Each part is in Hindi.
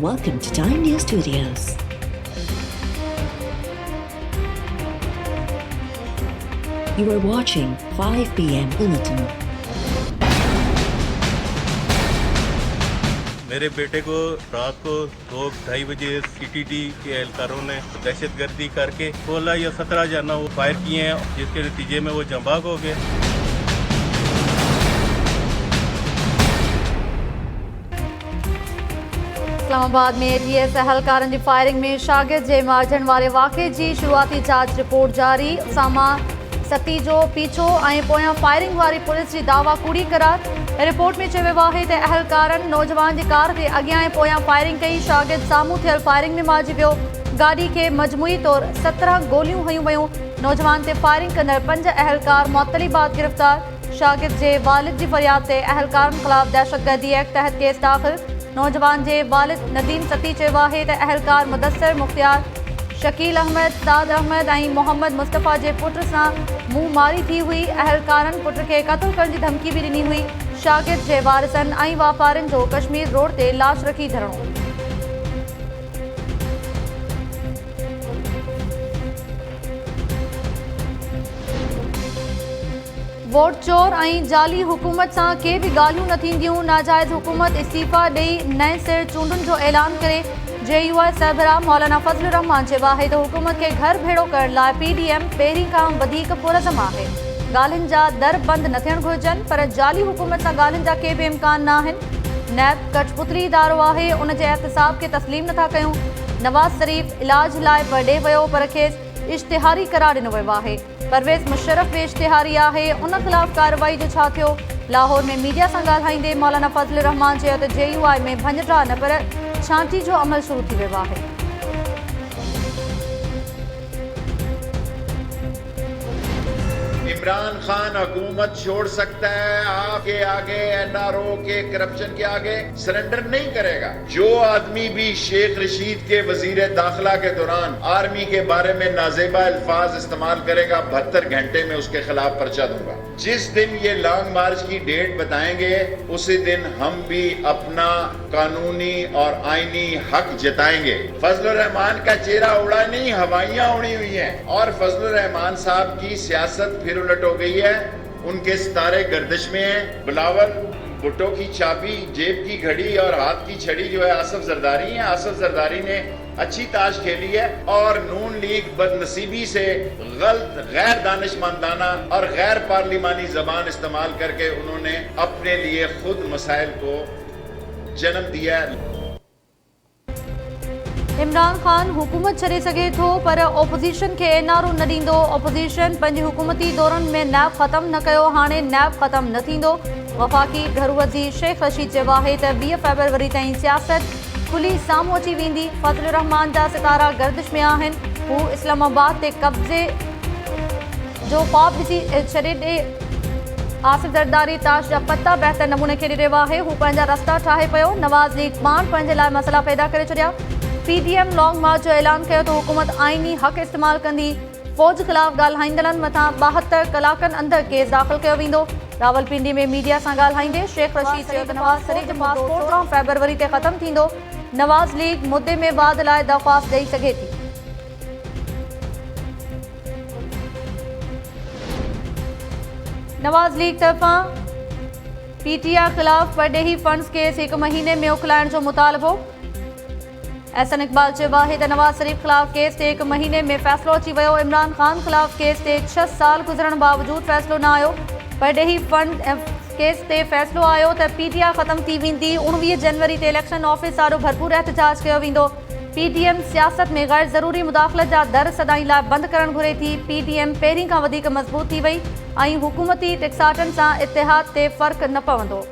Welcome to Time News Studios. You are watching 5 p.m. Bulletin. मेरे बेटे को रात को 2-2:30 बजे सीटीडी के एहलकारों ने दहशतगर्दी करके 16 या 17 जाना वो फायर किए हैं, जिसके नतीजे में वो जंबाग हो गए। इस्लामाबाद में एटीएस एहलकारनि जी फायरिंग में शागिर्द जे मारिजण वारे वाक़े जी शुरूआती जांच रिपोर्ट जारी। सामा सती जो पीछो ऐं पोयां फायरिंग वारी पुलिस जी दावा कूड़ी करार। रिपोर्ट में चयो वियो आहे त एहलकारनि नौजवान जी कार ते अॻियां ऐं पोयां फायरिंग कई। शागिर्द साम्हूं थियल फायरिंग में मारिजी वियो। गाॾी खे मजमूई तौर 17 गोलियूं हयूं वयूं। नौजवान ते फायरिंग कंदड़ 5 एहलकार मुअतली बाद गिरफ़्तार। शागिर्द जे वालिद जी फरियाद ते एहलकारनि ख़िलाफ़ दहशतगर्दी एक्ट तहत केस दाख़िल। नौजवान जे वालिद नदीम सती चयो आहे त एहलकार मुदस्सिर मुख्तियार, शकील अहमद, साद अहमद ऐं मोहम्मद मुस्तफ़ा जे पुट सां मुंहुं मारी थी हुई। एहलकारनि पुट खे क़त्ल करण जी धमकी बि ॾिनी हुई। शागिर्द जे वारिसनि ऐं वापारियुनि जो कश्मीर रोड ते लाश रखी धरणो। वोट चोर ऐं जाली हुकूमत सां के बि ॻाल्हियूं न थींदियूं। नाजाइज़ हुकूमत इस्तीफ़ा ॾेई नए सिर चूंडुनि जो ऐलान करे JUI सरबराह मौलाना फज़लुर रहमान चयो आहे त हुकूमत खे घर भेड़ो करण लाइ PDM पहिरीं खां वधीक पुरज़म आहे। ॻाल्हियुनि जा दर बंदि न थियण घुरिजनि, पर जाली हुकूमत सां ॻाल्हियुनि जा के बि इम्कान न आहिनि। नैब कठपुतली इदारो आहे, उन जे एहतसाब खे तस्लीम नथा कयूं। नवाज़ शरीफ़ इलाज लाइ परॾे वियो, पर खेसि इश्तिहारी करार ॾिनो वियो आहे। परवेज़ मुशर्रफ बि इश्तिहारी आहे, उन ख़िलाफ़ कार्रवाई जो छा थियो? लाहौर में मीडिया सां ॻाल्हाईंदे मौलाना फज़लुर रहमान चयो त JUI में भंजटा न पर छांटी जो अमल शुरू थी वियो आहे। इमरान खान हुकूमत छोड़ सकता है, आपके आगे NRO के करप्शन के आगे सरेंडर नहीं करेगा। जो आदमी भी शेख रशीद के वजीर दाखिला के दौरान आर्मी के बारे में नाजेबा अल्फाज इस्तेमाल करेगा, 72 घंटे में उसके खिलाफ पर्चा दूंगा। जिस दिन ये लॉन्ग मार्च की डेट बताएंगे, उसी दिन हम भी अपना कानूनी और आईनी हक जताएंगे। फजलुर रहमान का चेहरा उड़ा नहीं, हवाइयां उड़ी हुई हैं और फजलुर रहमान साहब की सियासत फिर उलट हो गई है। उनके सितारे गर्दिश में हैं। बिलावल भुट्टो की चाबी, जेब की घड़ी और हाथ की छड़ी जो है आसिफ जरदारी है। आसिफ जरदारी ने अच्छी ताश खेली है और नून लीग बदनसीबी से गलत, गैर दानिशमंदाना और गैर पार्लिमानी जबान इस्तेमाल करके उन्होंने अपने लिए खुद मसाइल को जन्म दिया है। इमरान खान हुकूमत छॾे सघे थो, पर ओपोज़िशन खे NRO न ॾींदो। ओपोज़िशन पंहिंजे हुकूमती दौरनि में नैब ख़त्म न कयो, हाणे नैब ख़त्म न थींदो। वफ़ाक़ी घरू वज़ीर शेख रशीद चयो आहे त 20 फरवरी ताईं सियासत खुली साम्हूं अची वेंदी। फज़लुर रहमान जा सितारा गर्दिश में आहिनि। हू इस्लामाबाद ते कब्ज़े जो ख्वाब ॾिसी छॾे ॾे आसिफ जरदारी ताश जा पत्ता बहितर नमूने खेॾे रहियो आहे। हू पंहिंजा रस्ता ठाहे पियो। नवाज़ लीग पाण पंहिंजे लाइ मसइला पैदा करे छॾिया। PDM लॉन्ग मार्च जो ऐलान कयो त हुकूमत आईनी हक़ इस्तेमाल कंदी। फ़ौज ख़िलाफ़ ॻाल्हाईंदड़नि मथां 72 कलाकनि अंदरि केस दाख़िल कयो वेंदो। रावलपिंडी में मीडिया सां ॻाल्हाईंदे शेख रशीद चयो त नवाज़ शरीफ़ जो पासपोर्ट 16 फरवरी ते ख़त्म थींदो। नवाज़ लीग मुद्दे में वाद लाइ दरख़्वास्त ॾेई सघे थी। नवाज़ लीग तरफ़ां PTI ख़िलाफ़ परॾेही फंड्स केस 1 महीने में उखलाइण जो मुतालबो। एहसन इक़बाल चयो आहे त नवाज़ शरीफ़ ख़िलाफ़ केस ते 1 महीने में फ़ैसिलो अची वियो। इमरान ख़ान ख़िलाफ़ केस ते 6 साल गुज़रण बावजूदि फ़ैसिलो न आयो। परॾेही फंड केस ते फ़ैसिलो आयो त PTI ख़त्म थी वेंदी। 19 जनवरी ते इलेक्शन ऑफिस सारो भरपूर एहतजाज कयो वेंदो। PDM सियासत में गैर ज़रूरी मुदाख़लत जा दर सदाईं लाइ बंदि करणु घुरे थी। PDM पहिरीं खां वधीक मज़बूत थी वई ऐं हुकूमती टिकसाटनि सां इतिहाद ते फ़र्क़ु न पवंदो।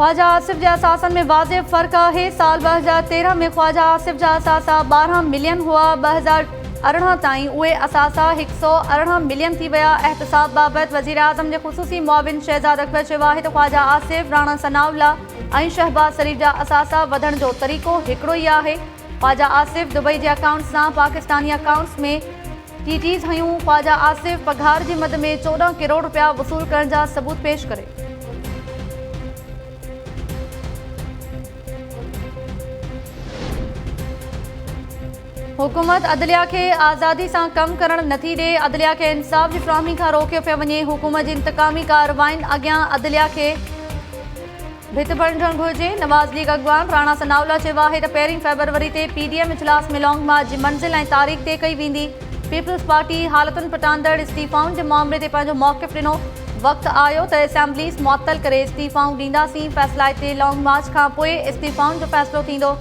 ख्वाजा आसिफ जे असासन में वाज़े फ़र्क़ु आहे। साल 2013 में ख्वाजा आसिफ जा असासा 12 मिलियन हुआ। 2018 ताईं उहे असासा 118 मिलियन थी विया। एहतसाब बाबति वज़ीर आज़म जे ख़ुसूसी मुआविन शहज़ाद अकबर चयो आहे त ख्वाजा आसिफ, राणा सनाउल्ला ऐं शहबाज शरीफ़ जा असासा वधण जो तरीक़ो हिकिड़ो ई आहे। ख्वाजा आसिफ दुबई जे अकाउंट्स सां पाकिस्तानी अकाउंट्स में TTs हयूं। ख्वाजा आसिफ पघार जी मद में 14 करोड़ रुपया वसूल करण जा सबूत पेश करे। हुकूमत अदलिया के आज़ादी सां कम करण नथी ॾे। अदलिया के इंसाफ जी फ़राहमी खां रोकियो पियो वञे। हुकूमत जी इंतकामी कार्रवाइन अॻियां अदलिया खे भित बणजणु घुरिजे। नवाज़ लीग अॻवान राणा सनाउल्ला चयो आहे त 1 फरवरी ते PDM इजलास में लॉन्ग मार्च जी मंज़िल ऐं तारीख़ तय कई वेंदी। पीपल्स पार्टी हालतुनि फिटांदड़ इस्तीफ़ाउनि जे मामले ते पंहिंजो मौक़िफ़ ॾिनो। वक़्तु आयो त असेंबलीज़ मुअत्तल करे इस्तीफ़ाऊं ॾींदासीं। फ़ैसिला हिते लॉन्ग मार्च खां पोइ इस्तीफ़ाउनि जो फ़ैसिलो थींदो।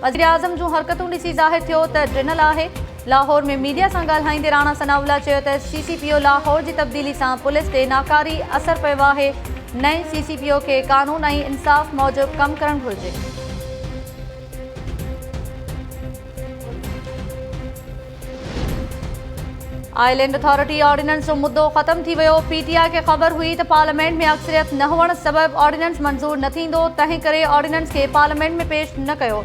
वज़ीर आज़म जूं हरकतूं ॾिसी ज़ाहिर थियो त ॾिनल आहे। लाहौर में मीडिया सां ॻाल्हाईंदे राणा सनाउल्ला चयो त CCPO लाहौर जी तब्दीली सां पुलिस ते नाकारी असर पियो आहे। नए CCPO खे कानून ऐं इंसाफ़ मूजिबि कमु करणु घुरिजे। आइलैंड अथॉरिटी ऑर्डिनेंस जो मुद्दो ख़त्म थी वियो। PTI खे ख़बर हुई त पार्लियामेंट में अक्सरियत न हुअण सबबि ऑर्डिनेंस मंज़ूर न थींदो, तंहिं करे ऑर्डिनेंस खे पार्लियामेंट में पेश न कयो।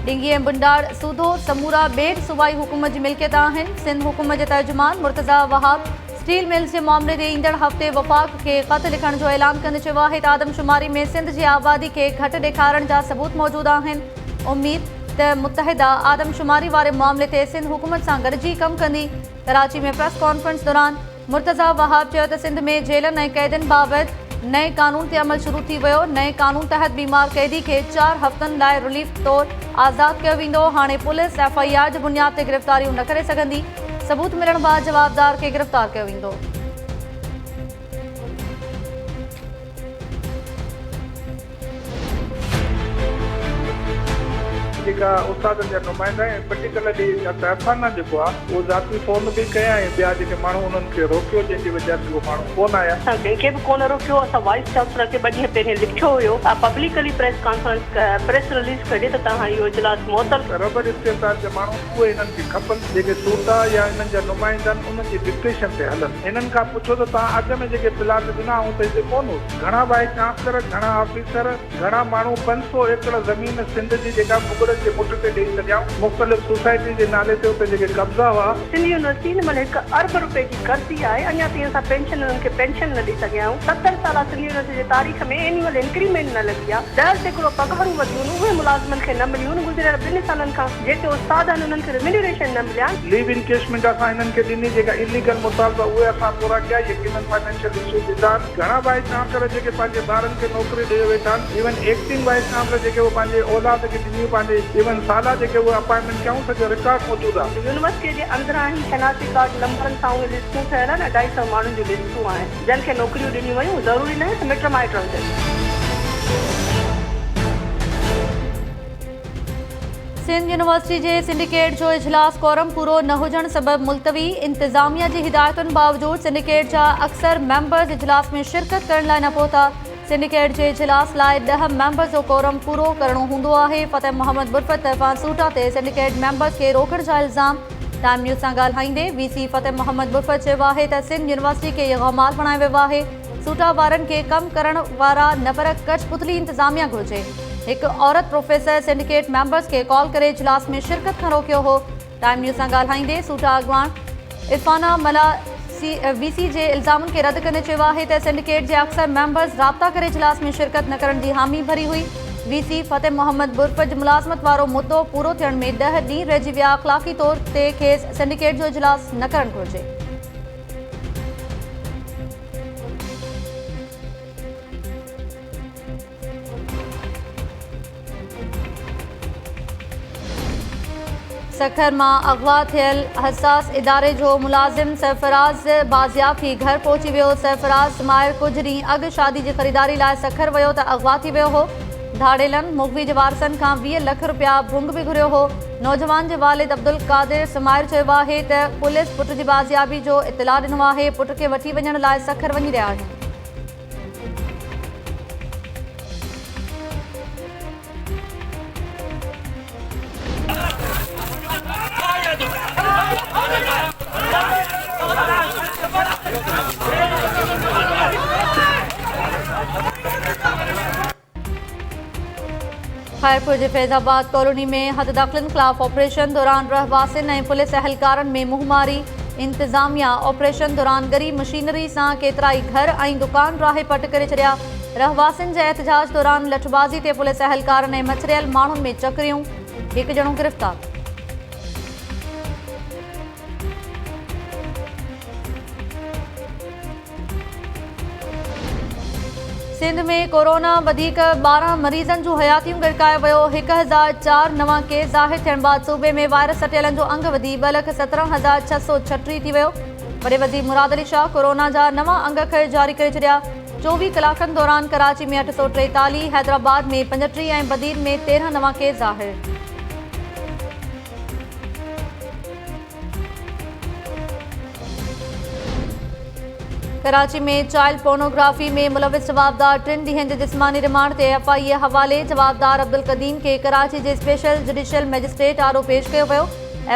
डिंगी ऐं बुंडाड़ सूधो समूरा ॿेड़ सूबाई हुकूमत जी मिल्कियत आहिनि। सिंध हुकूमत जे तर्जुमान मुर्तज़ा वहाब स्टील मिल्स जे मामले ते ईंदड़ हफ़्ते वफ़ाक़ खे ख़त लिखण जो ऐलान कंदे चयो आहे त आदमशुमारी में सिंध जी आबादी खे घटि ॾेखारण जा सबूत मौजूदु आहिनि। उमीद त मुतहिदा आदमशुमारी वारे मामले ते सिंध हुकूमत सां गॾिजी कमु कंदी। कराची में प्रेस कॉन्फ्रेंस दौरान मुर्तज़ा वहाब चयो त सिंध में जेलनि ऐं क़ैदियुनि बाबति नए कानून ते अमल शुरू थी वियो। नए कानून तहत बीमार कैदी खे 4 हफ़्तनि लाइ रिलीफ तौरु आज़ादु कयो वेंदो। हाणे पुलिस FIR जी बुनियाद ते गिरफ़्तारियूं न करे सघंदी। सबूत मिलण बाद जवाबदार खे गिरफ़्तार कयो वेंदो। जेका उस्तादनि जा नुमाइंदा आहिनि पर्टिकुलरली अफ़ाना जेको आहे उहो ज़ाती फ़ोन बि कया ऐं ॿिया जेके माण्हू उन्हनि खे रोकियो जंहिंजी वजह सां उहो माण्हू कोन आया। असां कंहिंखे बि कोन रोकियो। असां वाइस चांसलर खे 2 ॾींहं पहिरियों लिखियो हुयो पब्लिकली प्रेस रिलीज़ करे त तव्हां इहो इजलास मुअत्तल। रबर इस्तेदाद जा माण्हू उहे हिननि खे खपनि जेके सूटा या हिननि जा नुमाइंदा आहिनि उन्हनि जी डिक्टेशन ते हलनि। हिननि खां पुछो त तव्हां अॻ में जेके प्लाट ॾिना ऐं त हिते कोन हो। घणा वाइस चांसलर, घणा ऑफिसर, घणा माण्हू 500 एकड़ ज़मीन सिंध जी जेका मुगल जे पुट ते ॾेई छॾिया। मुख़्तलिफ़ सोसाइटी जे नाले ते उते जेके कब्ज़ा हुआ। सिंध यूनिवर्सिटी हिन महिल 1 अरब रुपए जी कर्ज़ी आहे। अञा ताईं असां पेंशन उन्हनि खे पेंशन न ॾेई सघिया आहियूं। 70 साल सिंध यूनिवर्सिटी जे तारीख़ में एनुअल इंक्रीमेंट न लॻी आहे। 10% पघारूं वधियूं उहे मुलाज़िमनि खे न मिलियूं। गुज़िरियल 2 सालनि खां जेके उस्ताद आहिनि उन्हनि खे रिम्यूनरेशन न मिलिया। लीव इनकेशमेंट असां हिननि खे ॾिनी जेका इलीगल मुतालबा उहे असां पूरा कया। यकीनन फाइनेंशियल इशू ॾिठा। घणा वाइस चांसलर जेके पंहिंजे ॿारनि खे नौकरी ॾेई वेठा आहिनि। इवन एक्टिंग वाइस चांसलर जेके उहे पंहिंजे औलाद खे ॾिनियूं पंहिंजे इवन साला जेके उहे अपॉइंटमेंट कयूं सॼो रिकॉर्ड मौजूदु आहे। यूनिवर्सिटी जे अंदरां ई शनासी कार्ड नंबरनि सां उहे लिस्टूं ठहियल आहिनि। 250 माण्हुनि जूं लिस्टूं आहिनि जंहिंखे नौकरियूं ॾिनियूं वयूं। ज़रूरी न आहे त मिट माइट हुजनि। सिंध यूनिवर्सिटी जे सिंडिकेट जो इजलास कोरम पूरो न हुजण सबबि मुलतवी। इंतज़ामिया जी हिदायतुनि बावजूदि सिंडिकेट जा अक्सर मेंबर्स इजलास में शिरकत करण लाइ न पहुता। सिंडिकेट जे इजलास लाइ 10 मेंबर्स जो कोरम पूरो करणो हूंदो आहे। फ़तेह मोहम्मद बुरफ़त तरफ़ां सूटा ते सिंडिकेट मेंबर्स खे रोकण जा इल्ज़ाम। टाइम न्यूज़ सां ॻाल्हाईंदे VC फ़तेह मोहम्मद बुरफ़त चयो आहे त सिंध यूनिवर्सिटी खे यग़माल बणायो वियो आहे। सूटा वारनि खे कमु करण वारा न पर कचपुतली इंतज़ामिया घुरिजे। हिकु औरत प्रोफेसर सिंडिकेट मेंबर्स खे कॉल करे इजलास में शिरकत खां रोकियो हो। टाइम न्यूज़ सां ॻाल्हाईंदे सूटा अॻवान इरफाना मला VC जे इल्ज़ामनि खे रद्द कंदे चयो आहे त सिंडिकेट जे अक्सर मेंबर्स राब्ता करे इजलास में शिरकत न करण जी हामी भरी हुई। VC फ़तेह मोहम्मद बुरफ़त जी मुलाज़मत वारो मुद्दो पूरो थियण में 10 ॾींहं रहिजी विया। अख़लाक़ी तौर ते खेसि सिंडिकेट जो इजलास न करणु घुरिजे। सखर मां अगवा थियल हसास इदारे जो मुलाज़िम सरफराज़ बाज़ियाब थी घर पहुची वियो। सरफराज़ माहिर कुझु ॾींहं अॻु शादी जी ख़रीदारी लाइ सखर वियो त अगवा थी वियो हो। धाड़ेलनि मुगवी जे वारसनि खां 20 लख रुपया भुंग बि घुरियो हो। नौजवान जे वालिद अब्दुल कादिर समाइर चयो आहे त पुलिस पुट जी बाज़ियाबी जो इतला ॾिनो आहे। पुट खे वठी वञण लाइ सखर वञी रहिया आहिनि। खैरपुर के फैज़ाबाद कॉलोनी में हददाख़िलन खिलाफ ऑपरेशन दौरान रहवासिन ऐं पुलिस अहलकारन में मुंहमारी। इंतजामिया ऑपरेशन दौरान गरीब मशीनरी से केतराई घर ऐं दुकान राहे पट करे छड़िया। रहवासिन के एहतजाज दौरान लठबाज़ी ते पुलिस अहलकारन ऐं मछरियल माण्हुनि में चकरियूं। एक जणो गिरफ्तार। सिंध में कोरोना 12 मरीजन जो हयातियों गड़कायो वियो। 1004 नवा केस ज़ाहिर थियण बाद सूबे में वायरस सटियलन जो अंग वधी 2,17,636 थी वियो। वॾे वज़ीर मुराद अली शाह कोरोना जा नवा अंग खैर जारी करे छॾिया। 24 कलाकनि दौरान कराची में 843, हैदराबाद में 35 ऐं बदीन में 13 नवा केस ज़ाहिर। कराची में चाइल्ड पोर्नोग्राफी में मुलविस जवाबदार 3 ॾींहनि जे जिस्मानी रिमांड ते FIA हवाले जवाबदार अब्दुल कदीम के कराची के स्पेशल जुडिशियल मैजिस्ट्रेट आरो पेश किया वियो।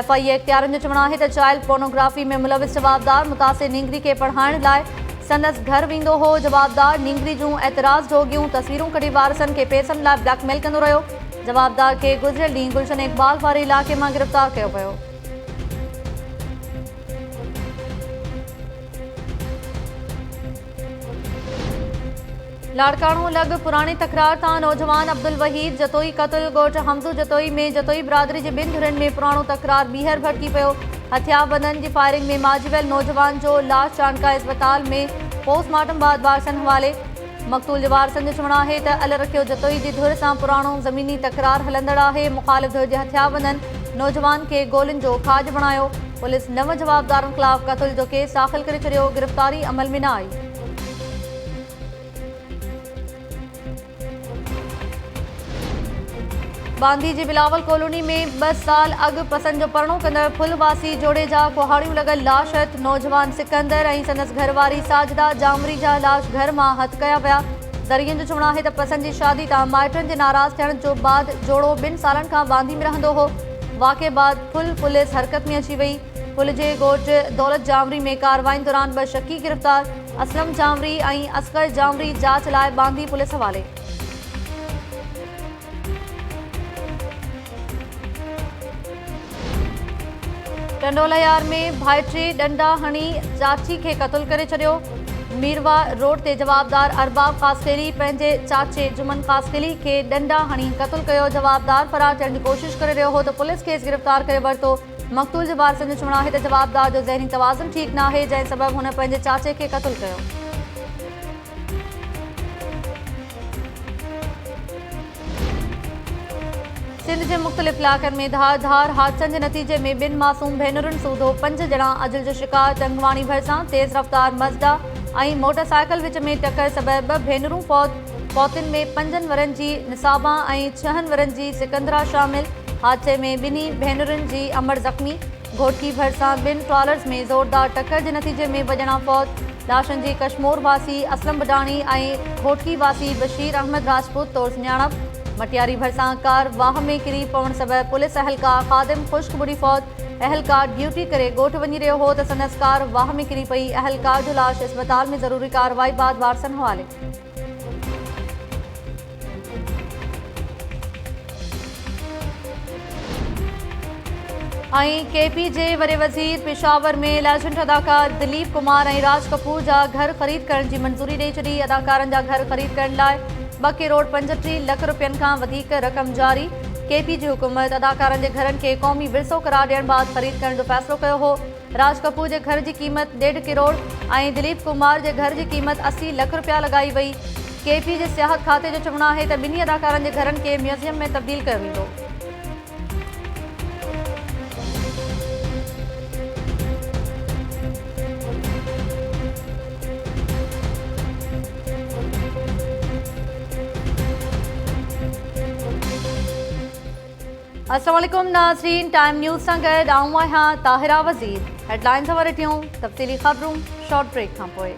FIA इख्तियारनि जो चवणु आहे त चाइल्ड पोर्नोग्राफी में मुलविस जवाबदार मुतासिर नींगरी के पढ़ाइण लाइ संदसि घर वेंदो हो। जवाबदार नींगरी जूं एतराज़ जोगियूं तस्वीरूं कढी वारसनि के पैसनि लाइ ब्लैकमेल कंदो रहियो। जवाबदार के गुज़िरियल ॾींहुं गुलशन इकबाल वारे इलाइक़े मां गिरफ़्तार कयो वियो। लाड़काणो लॻ पुराणी तकरार तां नौजवान अब्दुल वहीद जतोई क़त्ल। ॻोठ हमज़ू जतोई में जतोई बिरादरी जे 2 धुरनि में पुराणो तकरार ॿीहर भड़की पियो। हथियारबंदनि जी फायरिंग में मारिजी वियल नौजवान जो लाश चांडका अस्पताल में पोस्टमार्टम बाद वारसनि हवाले। मक़तूल जे वारसनि जो चवणु आहे त अल रखियो जतोई जी धुर सां पुराणो ज़मीनी तकरार हलंदड़ आहे। मुख़ालिफ़ धुर जे हथियारबंदनि नौजवान खे गोलियुनि जो खाज बणायो। पुलिस 9 जवाबदारनि ख़िलाफ़ क़त्ल जो केस दाख़िल करे छॾियो। गिरफ़्तारी अमल में न आई। बांदी जी बिलावल कॉलोनी में 2 साल अॻु पसंद जो परणो कंदड़ फुलवासी जोड़े जा कुहाड़ियूं लॻल लाश हथ। नौजवान सिकंदर ऐं संदसि घरवारी साजिदा जामरी जा लाश घर मां हथ कया विया। ज़रियनि जो चवणु आहे त पसंद जी शादी तां माइटनि जे नाराज़ थियण जो बाद जोड़ो 2 सालनि खां बांदी में रहंदो हो। वाक़े बाद फुल पुलिस हरकत में अची वई। फुल जे ॻोठ दौलत जामरी में कार्रवाई दौरान 2 शकी गिरफ़्तार। असलम जामरी ऐं असगर जामरी जांच लाइ बांदी पुलिस हवाले। टंडोलायार में भाइटे डंडा हणी चाची के क़त्ल करे छॾियो। मीरवा रोड ते जवाबदार अरबाब कास्केली पंहिंजे चाचे जुमन कास्केली के डंडा हणी क़त्ल कयो। जवाबदार फरार थियण जी कोशिश करे रहियो हो त पुलिस खेसि गिरफ़्तार करे वरितो। मक़तूल जे वारसनि जो चवणु आहे त जवाबदार जो ज़हनी तवाज़ुन ठीक न आहे, जंहिं सबबि हुन पंहिंजे चाचे खे क़त्ल कयो। सिंध के मुख़्तलिफ़ इलाक़नि में धार हादसनि के नतीजे में 2 मासूम भेनरुनि सूधो 5 ॼणा अजल जो शिकार। टंगवाणी भरिसां तेज़ रफ़्तार मज़दा ऐं मोटरसाइकिल विच में टक्कर सबबि 2 भेनरूं फौतिन में 5 वरनि जी निसाबा ऐं 6 वरनि जी सिकंदरा शामिल। हादसे में 2 भेनरुनि जी अमर ज़ख़्मी। घोटकी भरिसां 2 ट्रॉलर्स में ज़ोरदार टक्कर के नतीजे में 2 ॼणा फौत। लाशनि जी कश्मोर वासी असलम बडाणी ऐं घोटकी वासी बशीर अहमद राजपूत तौर सुञाणप। मटियारी भरिसां कार वाह में किरी पवण सबबि पुलिस अहलकार ख़ादिम ख़ुश्क बुड़ी फौत। अहलकार ड्यूटी करे ॻोठ वञी रहियो हो त संदसि कार वाह में किरी पई। अहलकार जो लाश अस्पताल में ज़रूरी कार्रवाई बाद वारसनि हवाले। KP जे वॾे वज़ीर पेशावर में लेजेंड अदाकार दिलीप कुमार ऐं राज कपूर जा घर ख़रीद करण जी मंज़ूरी ॾेई छॾी। अदाकारनि जा घर ख़रीद करण लाइ 2 करोड़ 35 लख रुपयनि खां वधीक रक़म जारी। KP जी हुकूमत अदाकारनि जे घरनि खे क़ौमी विरसो करार ॾियण बाद ख़रीद करण जो फ़ैसिलो कयो हो। राज कपूर जे घर जी क़ीमत 1.5 करोड़ ऐं दिलीप कुमार जे घर जी क़ीमत 80 लख रुपया लॻाई वई। KP जे सियाहत खाते जो चवणु आहे त 2 अदाकारनि जे घरनि खे म्यूज़ियम में तब्दील कयो वेंदो। अस्सलाम वालेकुम नाज़रीन, टाइम न्यूज़ सां गॾु आऊं आहियां ताहिरा वज़ीर। हेडलाइन्स हवाले ॾियूं तफ़सीली ख़बरूं शॉर्ट ब्रेक खां पोइ।